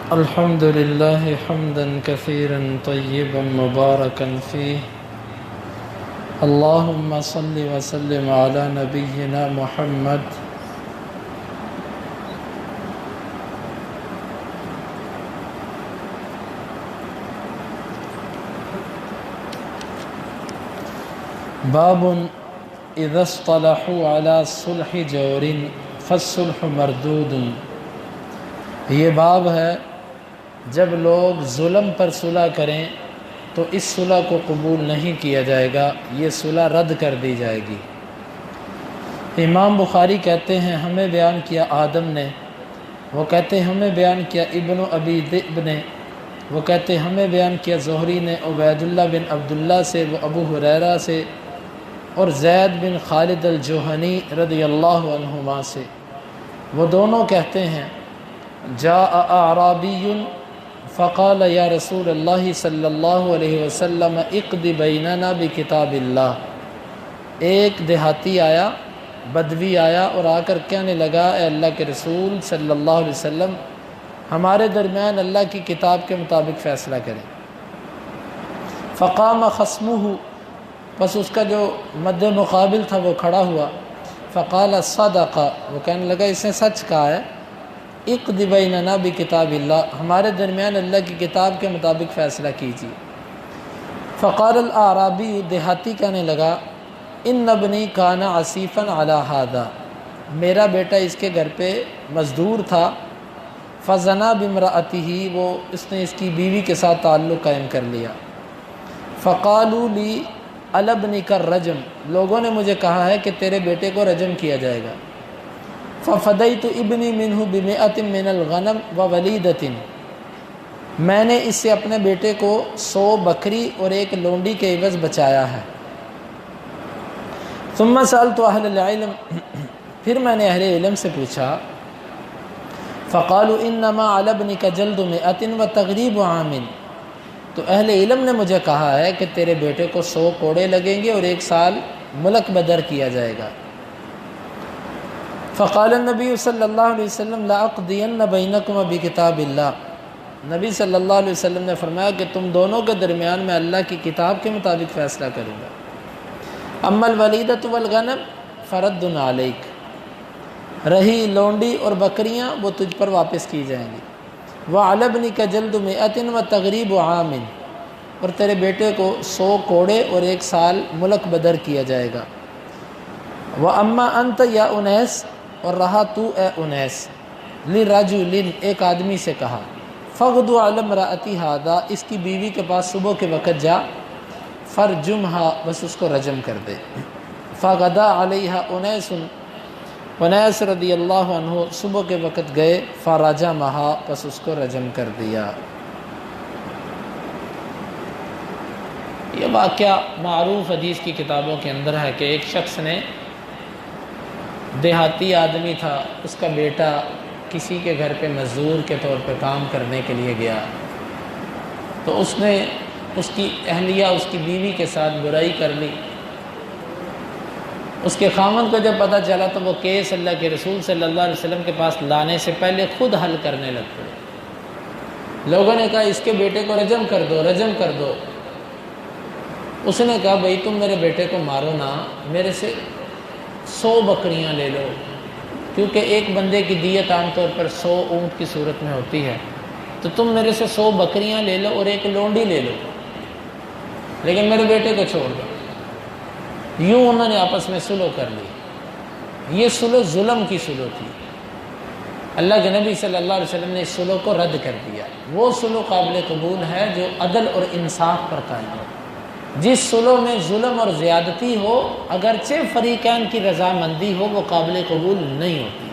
الحمد لله حمدا كثيرا طيبا مباركا فيه. اللهم صل وسلم على نبينا محمد باب اذا اصطلحوا على صلح جور فالصلح مردود. یہ باب ہے جب لوگ ظلم پر صلح کریں تو اس صلح کو قبول نہیں کیا جائے گا، یہ صلح رد کر دی جائے گی۔ امام بخاری کہتے ہیں ہمیں بیان کیا آدم نے، وہ کہتے ہیں ہمیں بیان کیا ابن ابی ذئب نے، وہ کہتے ہیں ہمیں بیان کیا زہری نے عبید اللہ بن عبداللہ سے، وہ ابو ہریرہ سے اور زید بن خالد الجہنی رضی اللہ عنہما سے۔ وہ دونوں کہتے ہیں جاء اعرابی فقال یا رسول اللہ صلی اللہ علیہ وسلم اقض بیننا بکتاب اللہ۔ ایک دیہاتی آیا، بدوی آیا اور آ کر کہنے لگا اے اللہ کے رسول صلی اللہ علیہ وسلم ہمارے درمیان اللہ کی کتاب کے مطابق فیصلہ کریں۔ فقام خصمہ، بس اس کا جو مد مقابل تھا وہ کھڑا ہوا۔ فقال صدق، وہ کہنے لگا اس نے سچ کہا ہے۔ اقض بیننا بکتاب اللہ، ہمارے درمیان اللہ کی کتاب کے مطابق فیصلہ کیجیے۔ فقال الاعرابی، دیہاتی کہنے لگا ان ابنی کان عصیفا علی ھذا، میرا بیٹا اس کے گھر پہ مزدور تھا۔ فزنا بامرأتہ، وہ اس نے اس کی بیوی کے ساتھ تعلق قائم کر لیا۔ فقالوا لی علی ابنک الرجم، لوگوں نے مجھے کہا ہے کہ تیرے بیٹے کو رجم کیا جائے گا۔ ففدیت ابنی منہ بمئۃ من الغنم وولیدۃ، میں نے اس سے اپنے بیٹے کو 100 بکری اور ایک لونڈی کے عوض بچایا ہے۔ ثم سألت اہل العلم، پھر میں نے اہل علم سے پوچھا۔ فقالوا انما علی ابنک جلد 100 وتغریب عام، تو اہل علم نے مجھے کہا ہے کہ تیرے بیٹے کو 100 کوڑے لگیں گے اور 1 سال ملک بدر کیا جائے گا۔ فقال النبی صلی اللہ علیہ وسلم لاقضین بینکما بکتاب اللہ، نبی صلی اللہ علیہ وسلم نے فرمایا کہ تم دونوں کے درمیان میں اللہ کی کتاب کے مطابق فیصلہ کروں گا۔ اما الولیدۃ والغنم فرد علیک، رہی لونڈی اور بکریاں وہ تجھ پر واپس کی جائیں گی۔ وعلی ابنک جلد 100 وتغریب عام، اور تیرے بیٹے کو 100 کوڑے اور 1 سال ملک بدر کیا جائے گا۔ واما انت یا انیس، اور رہا تو اے انیس، لرجل، ایک آدمی سے کہا، فغدو علی امرأتی ھذا، اس کی بیوی کے پاس صبح کے وقت جا، فرجمھا، بس اس کو رجم کر دے۔ فغدا علیہا انیس، انیس رضی اللہ عنہ صبح کے وقت گئے، فرجمھا، بس اس کو رجم کر دیا۔ یہ واقعہ معروف حدیث کی کتابوں کے اندر ہے کہ ایک شخص نے، دیہاتی آدمی تھا، اس کا بیٹا کسی کے گھر پہ مزدور کے طور پہ کام کرنے کے لیے گیا، تو اس نے اس کی اہلیہ، اس کی بیوی کے ساتھ برائی کر لی۔ اس کے خاوند کو جب پتہ چلا تو وہ کیس اللہ کے رسول صلی اللہ علیہ وسلم کے پاس لانے سے پہلے خود حل کرنے لگ پڑے۔ لوگوں نے کہا اس کے بیٹے کو رجم کر دو، رجم کر دو۔ اس نے کہا بھئی تم میرے بیٹے کو مارو نا، میرے سے 100 بکریاں لے لو، کیونکہ ایک بندے کی دیت عام طور پر 100 اونٹ کی صورت میں ہوتی ہے، تو تم میرے سے 100 بکریاں لے لو اور ایک لونڈی لے لو، لیکن میرے بیٹے کو چھوڑ دو۔ یوں انہوں نے آپس میں صلح کر لی۔ یہ صلح ظلم کی صلح تھی۔ اللہ کے نبی صلی اللہ علیہ وسلم نے اس صلح کو رد کر دیا۔ وہ صلح قابل قبول ہے جو عدل اور انصاف پر قائم ہے۔ جس صلح میں ظلم اور زیادتی ہو، اگرچہ فریقین کی رضامندی ہو، وہ قابل قبول نہیں ہوتی۔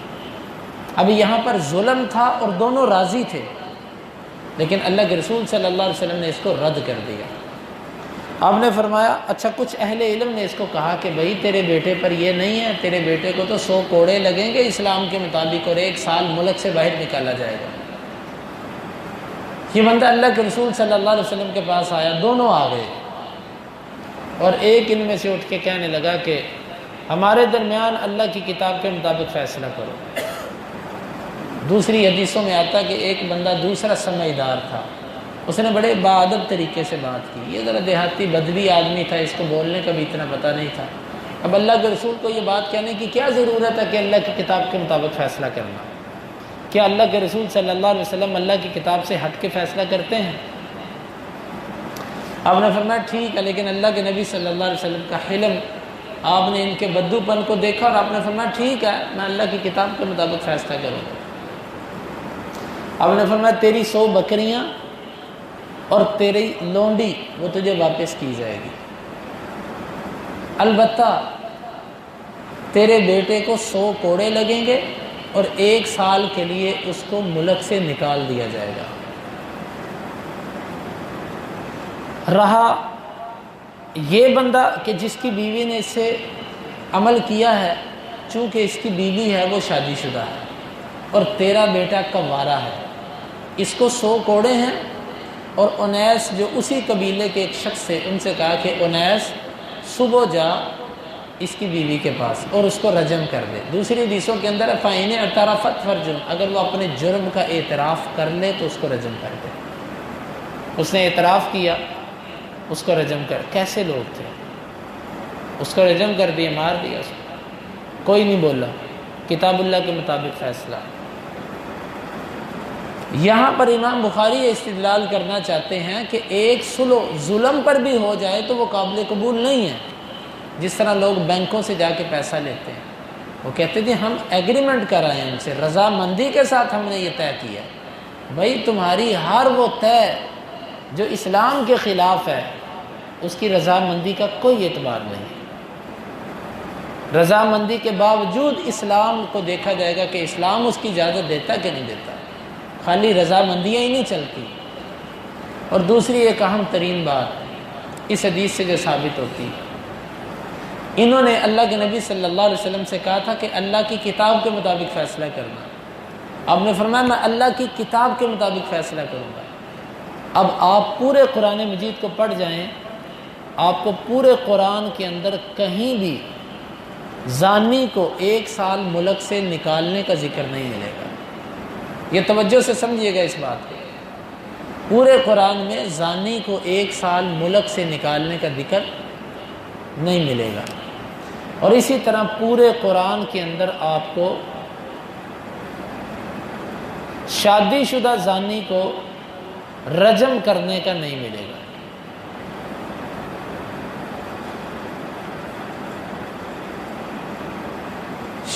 اب یہاں پر ظلم تھا اور دونوں راضی تھے، لیکن اللہ کے رسول صلی اللہ علیہ وسلم نے اس کو رد کر دیا۔ آپ نے فرمایا اچھا، کچھ اہل علم نے اس کو کہا کہ بھئی تیرے بیٹے پر یہ نہیں ہے، تیرے بیٹے کو تو 100 کوڑے لگیں گے اسلام کے مطابق اور 1 سال ملک سے باہر نکالا جائے گا۔ یہ بندہ اللہ کے رسول صلی اللہ علیہ وسلم کے پاس آیا، دونوں آ گئے، اور ایک ان میں سے اٹھ کے کہنے لگا کہ ہمارے درمیان اللہ کی کتاب کے مطابق فیصلہ کرو۔ دوسری حدیثوں میں آتا کہ ایک بندہ دوسرا سمجھدار تھا، اس نے بڑے باادب طریقے سے بات کی، یہ ذرا دیہاتی بدوی آدمی تھا، اس کو بولنے کا بھی اتنا پتہ نہیں تھا۔ اب اللہ کے رسول کو یہ بات کہنے کی کیا ضرورت ہے کہ اللہ کی کتاب کے مطابق فیصلہ کرنا؟ کیا اللہ کے رسول صلی اللہ علیہ وسلم اللہ کی کتاب سے ہٹ کے فیصلہ کرتے ہیں؟ آپ نے فرمایا ٹھیک ہے، لیکن اللہ کے نبی صلی اللہ علیہ وسلم کا حلم، آپ نے ان کے بدو پن کو دیکھا اور آپ نے فرمایا ٹھیک ہے، میں اللہ کی کتاب کے مطابق فیصلہ کروں گا۔ آپ نے فرمایا تیری 100 بکریاں اور تیری لونڈی وہ تجھے واپس کی جائے گی، البتہ تیرے بیٹے کو 100 کوڑے لگیں گے اور 1 سال کے لیے اس کو ملک سے نکال دیا جائے گا۔ رہا یہ بندہ کہ جس کی بیوی نے اس سے عمل کیا ہے، چونکہ اس کی بیوی ہے وہ شادی شدہ ہے اور تیرا بیٹا کنوارا ہے، اس کو 100 کوڑے ہیں، اور انیس جو اسی قبیلے کے ایک شخص سے، ان سے کہا کہ انیس صبح جا اس کی بیوی کے پاس اور اس کو رجم کر دے۔ دوسری حدیثوں کے اندر فَإِنِ اعْتَرَفَتْ فَارْجُمْ، اگر وہ اپنے جرم کا اعتراف کر لے تو اس کو رجم کر دے۔ اس نے اعتراف کیا، اس کو رجم کر۔ کیسے لوگ تھے؟ اس کو رجم کر دیا، مار دیا اس کو، کوئی نہیں بولا، کتاب اللہ کے مطابق فیصلہ۔ یہاں پر امام بخاری یہ استدلال کرنا چاہتے ہیں کہ ایک ظلم پر بھی ہو جائے تو وہ قابل قبول نہیں ہے۔ جس طرح لوگ بینکوں سے جا کے پیسہ لیتے ہیں، وہ کہتے تھے ہم ایگریمنٹ کر رہے ہیں ان سے، رضامندی کے ساتھ ہم نے یہ طے کیا۔ بھائی تمہاری ہر وہ طے جو اسلام کے خلاف ہے، اس کی رضامندی کا کوئی اعتبار نہیں۔ رضامندی کے باوجود اسلام کو دیکھا جائے گا کہ اسلام اس کی اجازت دیتا کہ نہیں دیتا، خالی رضامندیاں ہی نہیں چلتی۔ اور دوسری ایک اہم ترین بات اس حدیث سے جو ثابت ہوتی، انہوں نے اللہ کے نبی صلی اللہ علیہ وسلم سے کہا تھا کہ اللہ کی کتاب کے مطابق فیصلہ کرنا۔ آپ نے فرمایا میں اللہ کی کتاب کے مطابق فیصلہ کروں گا۔ اب آپ پورے قرآن مجید کو پڑھ جائیں، آپ کو پورے قرآن کے اندر کہیں بھی زانی کو 1 سال ملک سے نکالنے کا ذکر نہیں ملے گا۔ یہ توجہ سے سمجھیے گا اس بات کو، پورے قرآن میں زانی کو 1 سال ملک سے نکالنے کا ذکر نہیں ملے گا۔ اور اسی طرح پورے قرآن کے اندر آپ کو شادی شدہ زانی کو رجم کرنے کا نہیں ملے گا۔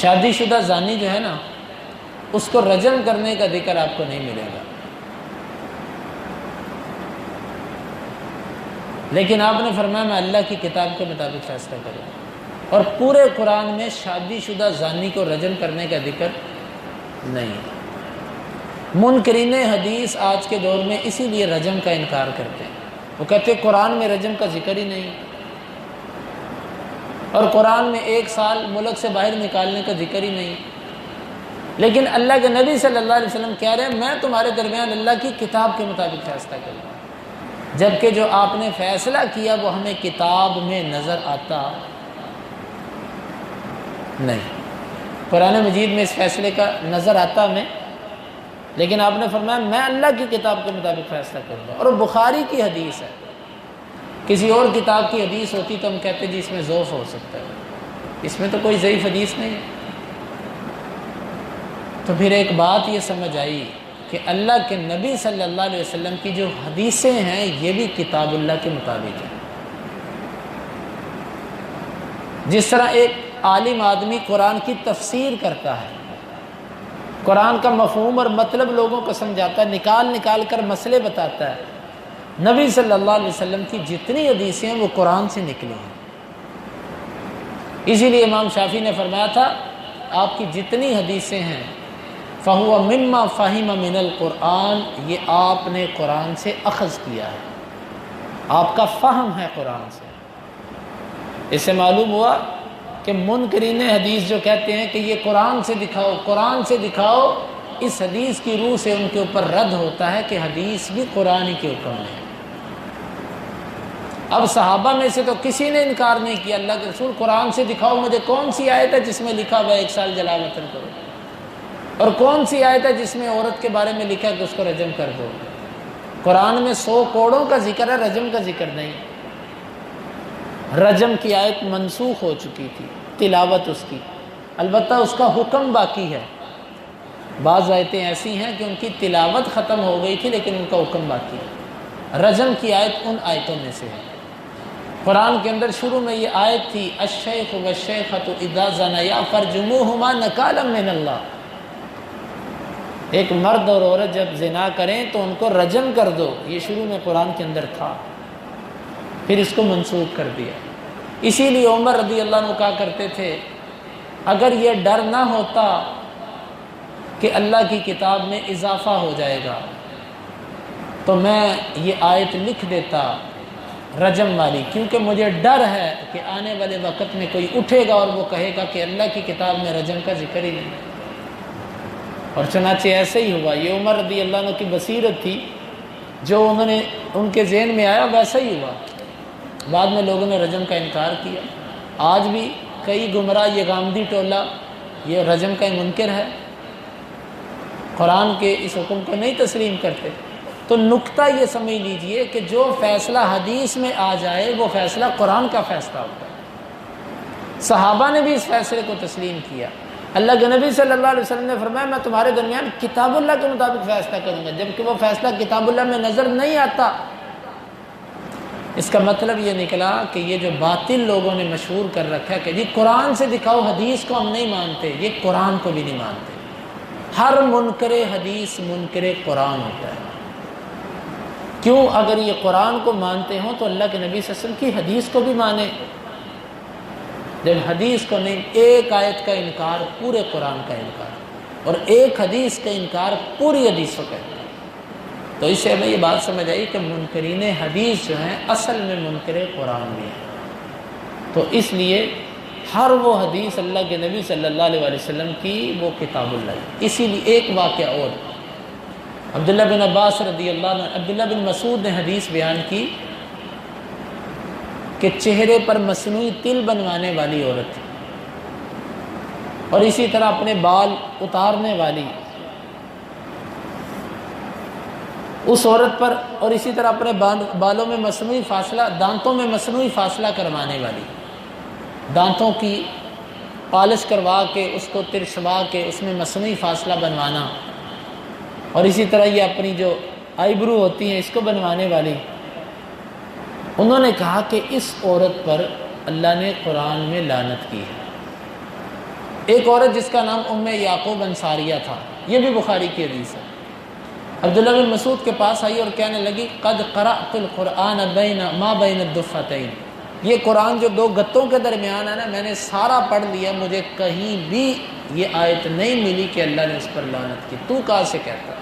شادی شدہ زانی جو ہے نا، اس کو رجم کرنے کا ذکر آپ کو نہیں ملے گا۔ لیکن آپ نے فرمایا میں اللہ کی کتاب کے مطابق فیصلہ کروں، اور پورے قرآن میں شادی شدہ زانی کو رجم کرنے کا ذکر نہیں ہے۔ منکرین حدیث آج کے دور میں اسی لیے رجم کا انکار کرتے ہیں، وہ کہتے ہیں قرآن میں رجم کا ذکر ہی نہیں، اور قرآن میں 1 سال ملک سے باہر نکالنے کا ذکر ہی نہیں۔ لیکن اللہ کے نبی صلی اللہ علیہ وسلم کہہ رہے ہیں میں تمہارے درمیان اللہ کی کتاب کے مطابق فیصلہ کروں گا، جبکہ جو آپ نے فیصلہ کیا وہ ہمیں کتاب میں نظر آتا نہیں۔ قرآن مجید میں اس فیصلے کا نظر آتا ہمیں، لیکن آپ نے فرمایا میں اللہ کی کتاب کے مطابق فیصلہ کروں گا۔ اور بخاری کی حدیث ہے، کسی اور کتاب کی حدیث ہوتی تو ہم کہتے جی اس میں ضعف ہو سکتا ہے، اس میں تو کوئی ضعیف حدیث نہیں ہے۔ تو پھر ایک بات یہ سمجھ آئی کہ اللہ کے نبی صلی اللہ علیہ وسلم کی جو حدیثیں ہیں یہ بھی کتاب اللہ کے مطابق ہیں۔ جس طرح ایک عالم آدمی قرآن کی تفسیر کرتا ہے، قرآن کا مفہوم اور مطلب لوگوں کو سمجھاتا ہے، نکال کر مسئلے بتاتا ہے، نبی صلی اللہ علیہ وسلم کی جتنی حدیثیں ہیں وہ قرآن سے نکلی ہیں۔ اسی لیے امام شافعی نے فرمایا تھا آپ کی جتنی حدیثیں ہیں فَهُوَ مِمَّا فَهِمَ مِنَ الْقُرْآنِ، یہ آپ نے قرآن سے اخذ کیا ہے، آپ کا فہم ہے قرآن سے۔ اس سے معلوم ہوا کہ منکرین حدیث جو کہتے ہیں کہ یہ قرآن سے دکھاؤ، قرآن سے دکھاؤ، اس حدیث کی روح سے ان کے اوپر رد ہوتا ہے کہ حدیث بھی قرآن ہی کے حکم ہے۔ اب صحابہ میں سے تو کسی نے انکار نہیں کیا، اللہ کے رسول قرآن سے دکھاؤ مجھے کون سی آیت ہے جس میں لکھا ہوا ہے 1 سال جلا وطن کرو۔ اور کون سی آیت ہے جس میں عورت کے بارے میں لکھا کہ اس کو رجم کر دو؟ قرآن میں 100 کوڑوں کا ذکر ہے، رجم کا ذکر نہیں۔ رجم کی آیت منسوخ ہو چکی تھی، تلاوت اس کی، البتہ اس کا حکم باقی ہے۔ بعض آیتیں ایسی ہیں کہ ان کی تلاوت ختم ہو گئی تھی لیکن ان کا حکم باقی ہے۔ رجم کی آیت ان آیتوں میں سے ہے۔ قرآن کے اندر شروع میں یہ آیت تھی، الشیخ والشیخۃ اذا زنیا فرجموہما نکالا من اللہ، ایک مرد اور عورت جب زنا کریں تو ان کو رجم کر دو، یہ شروع میں قرآن کے اندر تھا، پھر اس کو منسوخ کر دیا۔ اسی لیے عمر رضی اللہ عنہ کہا کرتے تھے اگر یہ ڈر نہ ہوتا کہ اللہ کی کتاب میں اضافہ ہو جائے گا تو میں یہ آیت لکھ دیتا رجم والی، کیونکہ مجھے ڈر ہے کہ آنے والے وقت میں کوئی اٹھے گا اور وہ کہے گا کہ اللہ کی کتاب میں رجم کا ذکر ہی نہیں۔ اور چنانچہ ایسے ہی ہوا، یہ عمر رضی اللہ عنہ کی بصیرت تھی، جو ان کے ذہن میں آیا ویسا ہی ہوا۔ بعد میں لوگوں نے رجم کا انکار کیا۔ آج بھی کئی گمراہ یہ غامدی ٹولہ یہ رجم کا منکر ہے، قرآن کے اس حکم کو نہیں تسلیم کرتے۔ تو نکتہ یہ سمجھ لیجئے کہ جو فیصلہ حدیث میں آ جائے وہ فیصلہ قرآن کا فیصلہ ہوتا ہے۔ صحابہ نے بھی اس فیصلے کو تسلیم کیا۔ اللہ کے نبی صلی اللہ علیہ وسلم نے فرمایا میں تمہارے درمیان کتاب اللہ کے مطابق فیصلہ کروں گا، جبکہ وہ فیصلہ کتاب اللہ میں نظر نہیں آتا۔ اس کا مطلب یہ نکلا کہ یہ جو باطل لوگوں نے مشہور کر رکھا ہے کہ جی قرآن سے دکھاؤ، حدیث کو ہم نہیں مانتے، یہ قرآن کو بھی نہیں مانتے۔ ہر منکر حدیث منکر قرآن ہوتا ہے۔ کیوں؟ اگر یہ قرآن کو مانتے ہوں تو اللہ کے نبی صلی اللہ علیہ وسلم کی حدیث کو بھی مانے۔ جب حدیث کو نہیں، ایک آیت کا انکار پورے قرآن کا انکار، اور ایک حدیث کا انکار پوری حدیثوں کا انکار۔ تو اس سے ہمیں یہ بات سمجھ آئی کہ منکرین حدیث جو ہیں اصل میں منکر قرآن بھی ہیں۔ تو اس لیے ہر وہ حدیث اللہ کے نبی صلی اللہ علیہ وسلم کی وہ کتاب اللہ ہے۔ اسی لیے ایک واقعہ اور، عبداللہ بن عباس رضی اللہ عنہ، عبداللہ بن مسعود نے حدیث بیان کی کہ چہرے پر مصنوعی تل بنوانے والی عورت تھی، اور اسی طرح اپنے بال اتارنے والی اس عورت پر، اور اسی طرح اپنے بالوں میں مصنوعی فاصلہ، دانتوں میں مصنوعی فاصلہ کروانے والی، دانتوں کی پالش کروا کے اس کو ترشوا کے اس میں مصنوعی فاصلہ بنوانا، اور اسی طرح یہ اپنی جو آئی برو ہوتی ہیں اس کو بنوانے والی۔ انہوں نے کہا کہ اس عورت پر اللہ نے قرآن میں لعنت کی ہے۔ ایک عورت جس کا نام ام یعقوب انصاریہ تھا، یہ بھی بخاری کی حدیث ہے، عبداللہ بن مسعود کے پاس آئی اور کہنے لگی قد قرأت القرآن ما بین الدفتین، یہ قرآن جو 2 گتوں کے درمیان ہے نا، میں نے سارا پڑھ لیا، مجھے کہیں بھی یہ آیت نہیں ملی کہ اللہ نے اس پر لعنت کی، تو کہاں سے کہتا؟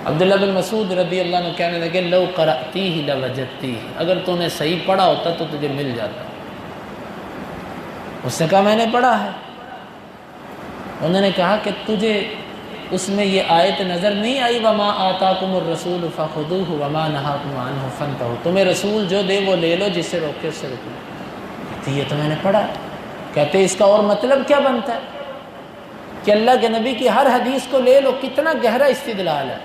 عبداللہ بن مسعود رضی اللہ عنہ کہنے لگے لو قرأتیہ لوجدتیہ، اگر تو نے صحیح پڑھا ہوتا تو تجھے مل جاتا۔ اس نے کہا میں نے پڑھا ہے۔ انہوں نے کہا کہ تجھے اس میں یہ آیت نظر نہیں آئی وما آتاکم الرسول فخذوہ وما نہاکم عنہ فانتہوا، تمہیں رسول جو دے وہ لے لو، جس سے روکے اس سے رکو۔ کہتے یہ تو میں نے پڑھا ہے۔ کہتے اس کا اور مطلب کیا بنتا ہے کہ اللہ کے نبی کی ہر حدیث کو لے لو؟ کتنا گہرا استدلال ہے۔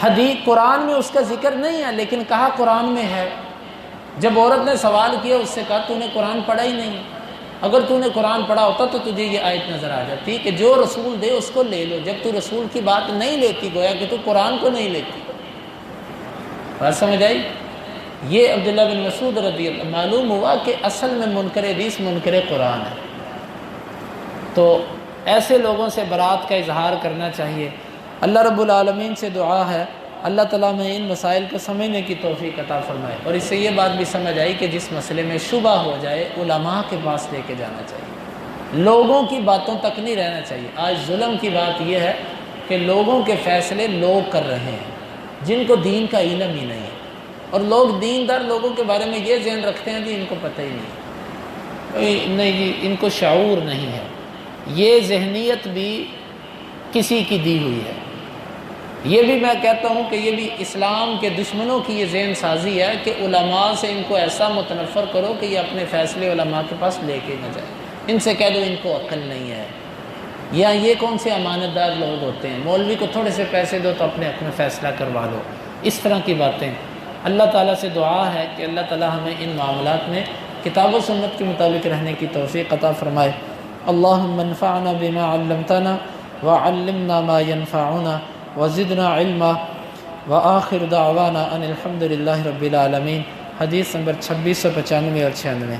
حدیث قرآن میں اس کا ذکر نہیں ہے لیکن کہا قرآن میں ہے۔ جب عورت نے سوال کیا اس سے کہا تو نے قرآن پڑھا ہی نہیں، اگر تو نے قرآن پڑھا ہوتا تو تجھے یہ آیت نظر آ جاتی کہ جو رسول دے اس کو لے لو، جب تو رسول کی بات نہیں لیتی گویا کہ تو قرآن کو نہیں لیتی۔ بات سمجھ آئی؟ یہ عبداللہ بن مسعود رضی اللہ، معلوم ہوا کہ اصل میں منکر حدیث منکر قرآن ہے۔ تو ایسے لوگوں سے برات کا اظہار کرنا چاہیے۔ اللہ رب العالمین سے دعا ہے اللہ تعالیٰ میں ان مسائل کو سمجھنے کی توفیق عطا فرمائے، اور اس سے یہ بات بھی سمجھ آئی کہ جس مسئلے میں شبہ ہو جائے علماء کے پاس لے کے جانا چاہیے، لوگوں کی باتوں تک نہیں رہنا چاہیے۔ آج ظلم کی بات یہ ہے کہ لوگوں کے فیصلے لوگ کر رہے ہیں جن کو دین کا علم ہی نہیں ہے، اور لوگ دیندار لوگوں کے بارے میں یہ ذہن رکھتے ہیں کہ ان کو پتہ ہی نہیں، ان کو شعور نہیں ہے۔ یہ ذہنیت بھی کسی کی دی ہوئی ہے۔ یہ بھی میں کہتا ہوں کہ یہ بھی اسلام کے دشمنوں کی یہ ذہن سازی ہے کہ علماء سے ان کو ایسا متنفر کرو کہ یہ اپنے فیصلے علماء کے پاس لے کے نہ جائے۔ ان سے کہہ دو ان کو عقل نہیں ہے، یا یہ کون سے امانت دار لوگ ہوتے ہیں، مولوی کو تھوڑے سے پیسے دو تو اپنے حق میں فیصلہ کروا لو، اس طرح کی باتیں۔ اللہ تعالیٰ سے دعا ہے کہ اللہ تعالیٰ ہمیں ان معاملات میں کتاب و سنت کے مطابق رہنے کی توفیق عطا فرمائے۔ اللہم انفعنا بما علمتنا وعلمنا ما ينفعنا وزدنا علما وآخر دعوانا ان الحمد للہ رب العالمین۔ حدیث نمبر 2695 اور 96۔